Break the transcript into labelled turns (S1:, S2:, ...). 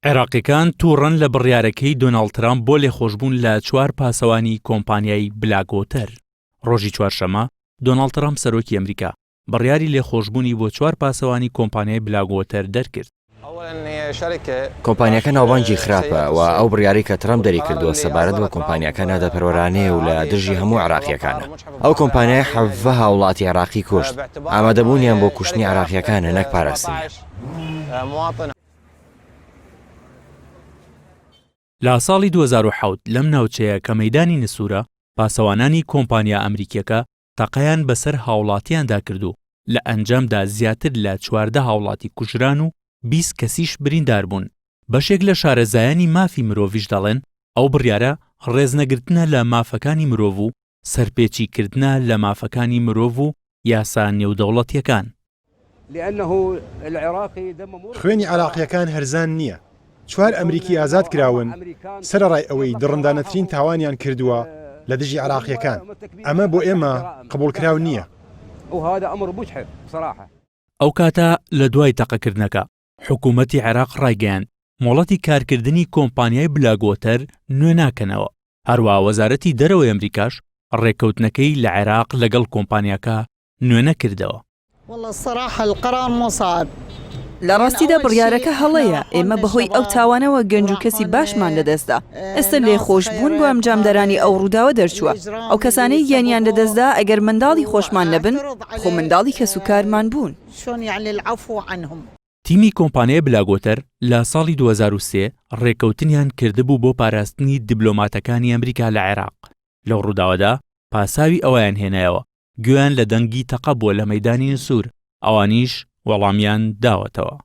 S1: عێراقیەکان تووڕەن لە بڕیارەکەی دۆناڵد ترامپ بۆ لێخۆشبوون لە 4 پاسەوانی کۆمپانیای بلاکوۆتەر. ڕۆژی چوارشەممە دۆناڵد ترامپ سەرۆکی ئەمریکا بڕیاری لێخۆشبوونی بۆ 4 پاسەوانی کۆمپانیای بلاکوۆتەر دەرکرد.
S2: کۆمپانیاکە ناوبانگی خراپە و ئەو بڕیاری کە ترامپ دەری کردووە سەبارەت بە کۆمپانیاکە نادەپەروەرانەیە و لە دژی هەموو عێراقیەکانە. ئەو کۆمپانیای 17 وڵاتی عێراقی کوشت. ئامادەبوونیان بۆ کوشتنی عێراقیەکانە نەک پاراستنی.
S1: لە ساڵی 2007 لەم ناوچەیە کە مەیدانی نسوورە پاسەوانانی کۆمپانیا ئەمریکیەکە تەقەیان بەسەر هاوڵاتیاندا کردو لە ئەنجامدا زیاتر لە 14 هاوڵاتی کوژران و 20 کەسیش بریندار بوون. بەشێک لە شارەزایانی مافی مرۆڤیش دەڵێن ئەو بڕیارە ڕێزنەگرتنە لە مافەکانی مرۆڤ و سەرپێچیکردنە لە مافەکانی مرۆڤ و یاسا نێودەوڵەتیەکان.
S3: خوێنی عێراقیەکان هەرزان نییە. 4 ئەمریکی ئازاد کراون سەرەڕای ئەوەی دڕندانەترین تاوانیان کردووە لە دژی عێراقیەکان. ئەمە بۆ ئێمە قبولکراو نییە.
S1: ئەو کاتە لە دوای تەقەکردنەکە حکوومەتی عێراق ڕایگەیاند مۆڵەتی کارکردنی کۆمپانیای بلاکوۆتەر نوێ ناکەنەوە. هەروەها وەزارەتی دەرەوەی ئەمریکاش ڕێکەوتنەکەی لە عێراق لەگەڵ کۆمپانیاکە نوێ نەکردەوە.
S4: لە ڕاستیدا بڕیارەکە هەڵەیە. ئێمە بەهۆی ئەو تاوانەوە گەنج و کەسی باشمان لەدەستدا. ئێستا لێخۆشبوون بۆ ئەنجامدەرانی ئەو ڕووداوە دەرچووە. ئەو کەسانەی گیانیان لەدەستدا ئەگەر منداڵی خۆشمان نەبن خۆ منداڵی کەسوکارمان بوون.
S1: تیمی کۆمپانیای بلاکوۆتەر لە ساڵی 2003 ڕێکەوتنیان کردبوو بۆ پاراستنی دیبلۆماتەکانی ئەمریکا لە عێراق. لەو ڕووداوەدا پاساوی ئەویان هێنایەوە گوێیان لە دەنگی تەقە بووە لە مەیدانی نسوور، ئەوانیش وەڵامیان داوەتەوە.